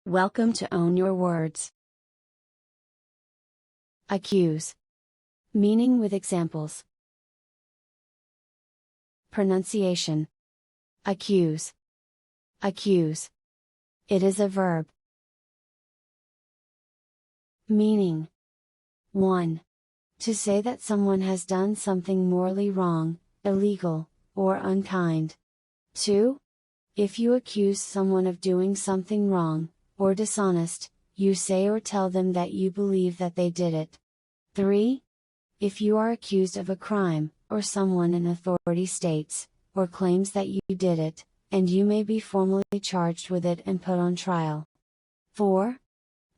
Welcome to Own Your Words. Accuse. Meaning with examples. Pronunciation. Accuse. Accuse. It is a verb. Meaning. 1. To say that someone has done something morally wrong, illegal, or unkind. 2. If you accuse someone of doing something wrong, or dishonest, you say or tell them that you believe that they did it. 3. If you are accused of a crime, or someone in authority states, or claims that you did it, and you may be formally charged with it and put on trial. 4.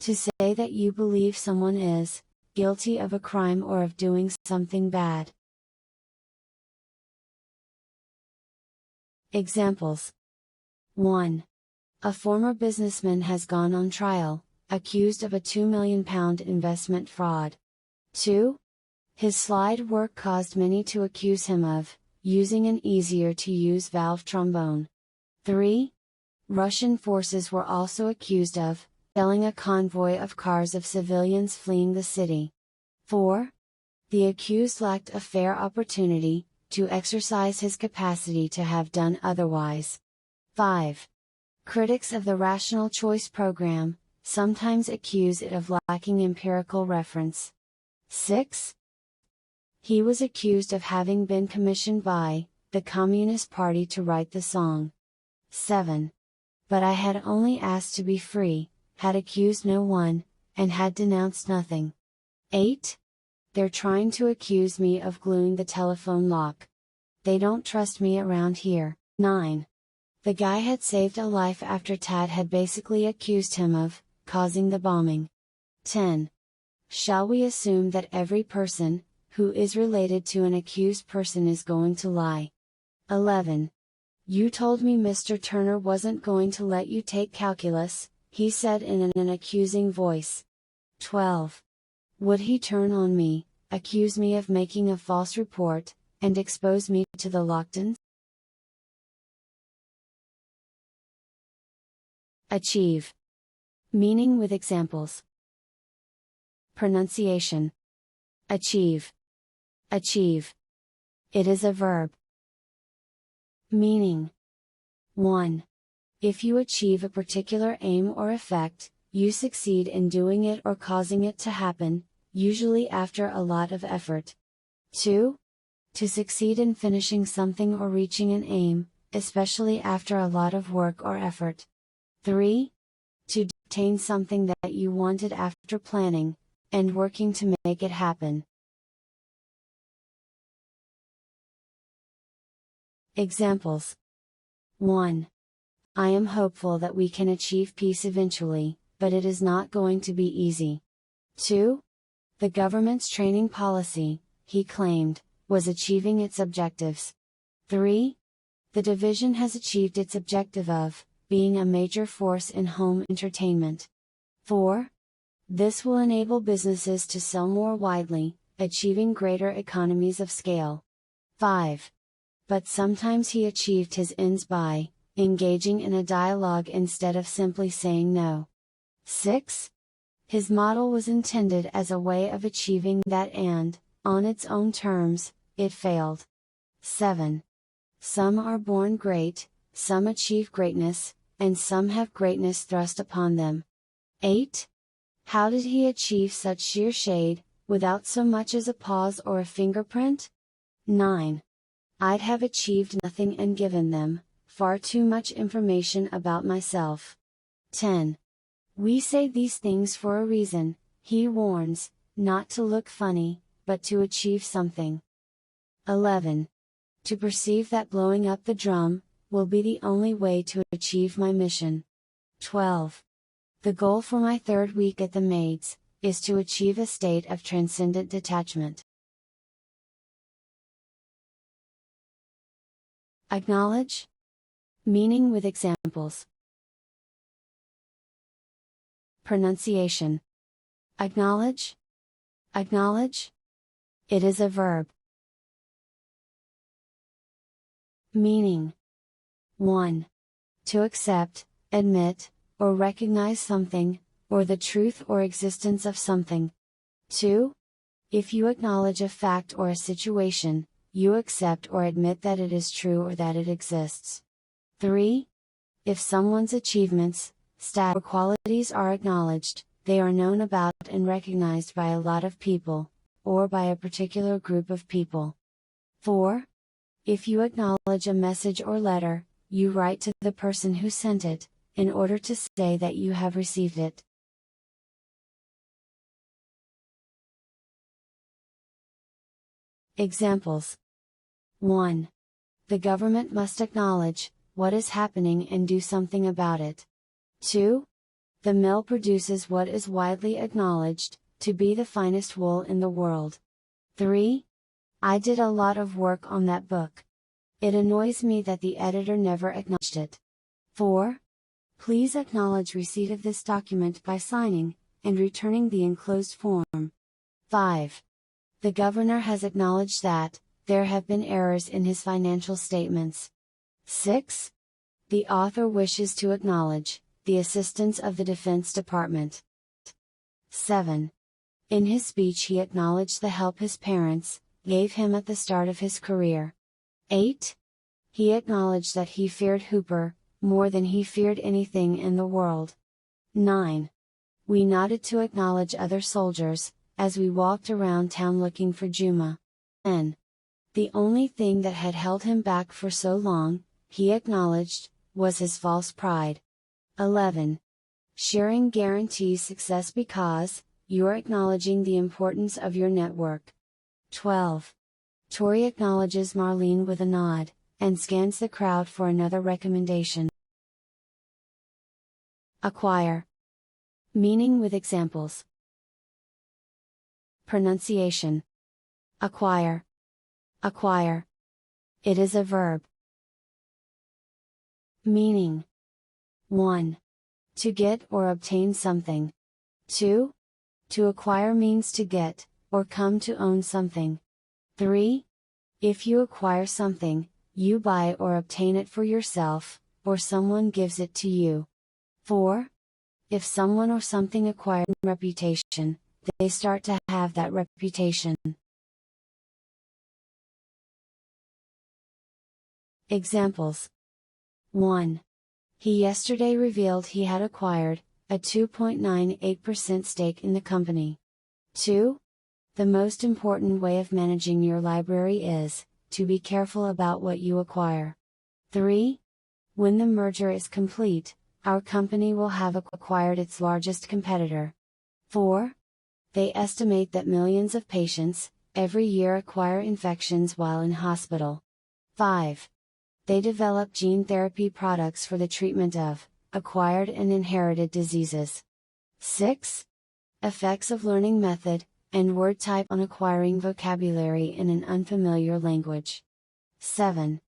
To say that you believe someone is guilty of a crime or of doing something bad. Examples. 1. A former businessman has gone on trial, accused of a £2 million investment fraud. 2. His slide work caused many to accuse him of using an easier-to-use valve trombone. 3. Russian forces were also accused of selling a convoy of cars of civilians fleeing the city. 4. The accused lacked a fair opportunity to exercise his capacity to have done otherwise. 5. Critics of the rational choice program sometimes accuse it of lacking empirical reference. 6. He was accused of having been commissioned by the Communist Party to write the song. 7. But I had only asked to be free, had accused no one, and had denounced nothing. 8. They're trying to accuse me of gluing the telephone lock. They don't trust me around here. 9. The guy had saved a life after Tad had basically accused him of causing the bombing. 10. Shall we assume that every person who is related to an accused person is going to lie? 11. You told me Mr. Turner wasn't going to let you take calculus, he said in an accusing voice. 12. Would he turn on me, accuse me of making a false report, and expose me to the Locktons? Achieve. Meaning with examples. Pronunciation. Achieve. Achieve. It is a verb. Meaning. 1. If you achieve a particular aim or effect, you succeed in doing it or causing it to happen, usually after a lot of effort. 2. To succeed in finishing something or reaching an aim, especially after a lot of work or effort. 3. To obtain something that you wanted after planning and working to make it happen. Examples. 1. I am hopeful that we can achieve peace eventually, but it is not going to be easy. 2. The government's training policy, he claimed, was achieving its objectives. 3. The division has achieved its objective of being a major force in home entertainment. 4. This will enable businesses to sell more widely, achieving greater economies of scale. 5. But sometimes he achieved his ends by engaging in a dialogue instead of simply saying no. 6. His model was intended as a way of achieving that and, on its own terms, it failed. 7. Some are born great, some achieve greatness, and some have greatness thrust upon them. 8. How did he achieve such sheer shade, without so much as a pause or a fingerprint? 9. I'd have achieved nothing and given them far too much information about myself. 10. We say these things for a reason, he warns, not to look funny, but to achieve something. 11. To perceive that blowing up the drum will be the only way to achieve my mission. 12. The goal for my third week at the Maids is to achieve a state of transcendent detachment. Acknowledge. Meaning with examples. Pronunciation. Acknowledge. Acknowledge. It is a verb. Meaning. 1. To accept, admit, or recognize something, or the truth or existence of something. 2. If you acknowledge a fact or a situation, you accept or admit that it is true or that it exists. 3. If someone's achievements, stats, or qualities are acknowledged, they are known about and recognized by a lot of people, or by a particular group of people. 4. If you acknowledge a message or letter, you write to the person who sent it, in order to say that you have received it. Examples. 1. The government must acknowledge what is happening and do something about it. 2. The mill produces what is widely acknowledged to be the finest wool in the world. 3. I did a lot of work on that book. It annoys me that the editor never acknowledged it. 4. Please acknowledge receipt of this document by signing and returning the enclosed form. 5. The governor has acknowledged that there have been errors in his financial statements. 6. The author wishes to acknowledge the assistance of the Defense Department. 7. In his speech he acknowledged the help his parents gave him at the start of his career. 8. He acknowledged that he feared Hooper more than he feared anything in the world. 9. We nodded to acknowledge other soldiers as we walked around town looking for Juma. 10. The only thing that had held him back for so long, he acknowledged, was his false pride. 11. Sharing guarantees success because you're acknowledging the importance of your network. 12. Tori acknowledges Marlene with a nod, and scans the crowd for another recommendation. Acquire. Meaning with examples. Pronunciation. Acquire. Acquire. It is a verb. Meaning. 1. To get or obtain something. 2. To acquire means to get, or come to own something. 3. If you acquire something, you buy or obtain it for yourself, or someone gives it to you. 4. If someone or something acquires reputation, they start to have that reputation. Examples. 1. He yesterday revealed he had acquired a 2.98% stake in the company. 2. The most important way of managing your library is to be careful about what you acquire. 3. When the merger is complete, our company will have acquired its largest competitor. 4. They estimate that millions of patients every year acquire infections while in hospital. 5. They develop gene therapy products for the treatment of acquired and inherited diseases. 6. Effects of learning method and word type on acquiring vocabulary in an unfamiliar language. 7.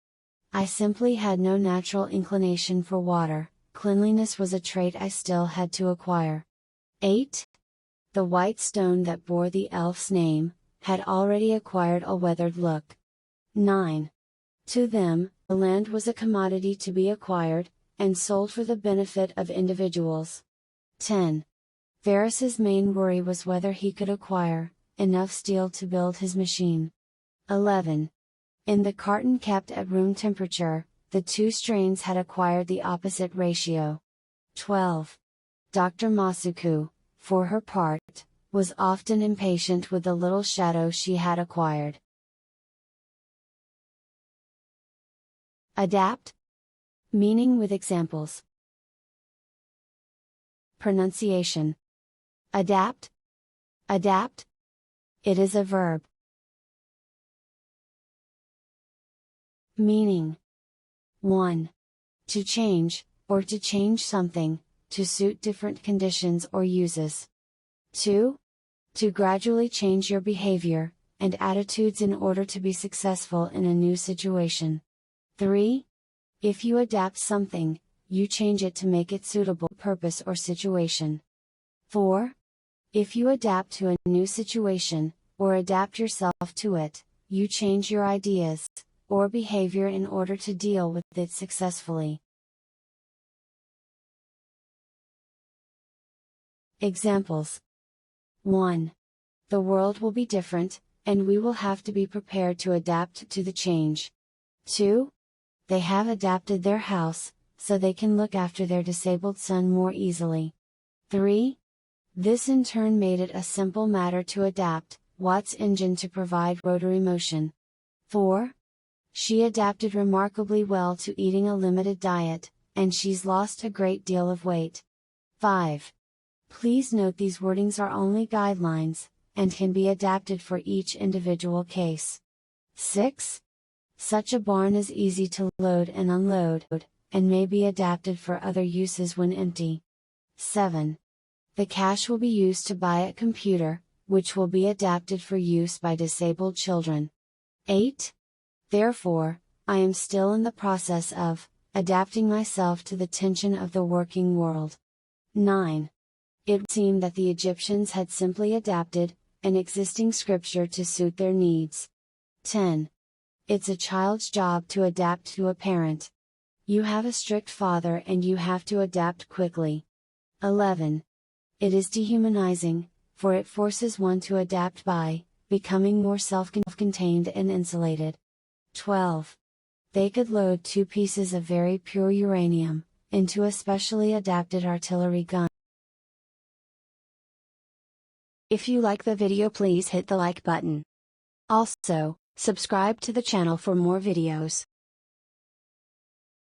I simply had no natural inclination for water, cleanliness was a trait I still had to acquire. 8. The white stone that bore the elf's name had already acquired a weathered look. 9. To them, the land was a commodity to be acquired, and sold for the benefit of individuals. 10. Ferris's main worry was whether he could acquire enough steel to build his machine. 11. In the carton kept at room temperature, the two strains had acquired the opposite ratio. 12. Dr. Masuku, for her part, was often impatient with the little shadow she had acquired. Adapt. Meaning with examples. Pronunciation. Adapt. Adapt. It is a verb. Meaning. 1. To change, or to change something, to suit different conditions or uses. 2. To gradually change your behavior and attitudes in order to be successful in a new situation. 3. If you adapt something, you change it to make it suitable purpose or situation. 4. If you adapt to a new situation, or adapt yourself to it, you change your ideas or behavior in order to deal with it successfully. Examples: 1. The world will be different, and we will have to be prepared to adapt to the change. 2. They have adapted their house, so they can look after their disabled son more easily. 3. This in turn made it a simple matter to adapt Watt's engine to provide rotary motion. 4. She adapted remarkably well to eating a limited diet, and she's lost a great deal of weight. 5. Please note these wordings are only guidelines, and can be adapted for each individual case. 6. Such a barn is easy to load and unload, and may be adapted for other uses when empty. 7. The cash will be used to buy a computer, which will be adapted for use by disabled children. 8. Therefore, I am still in the process of adapting myself to the tension of the working world. 9. It seemed that the Egyptians had simply adapted an existing scripture to suit their needs. 10. It's a child's job to adapt to a parent. You have a strict father and you have to adapt quickly. 11. It is dehumanizing, for it forces one to adapt by becoming more self-contained and insulated. 12. They could load 2 pieces of very pure uranium into a specially adapted artillery gun. If you like the video, please hit the like button. Also, subscribe to the channel for more videos.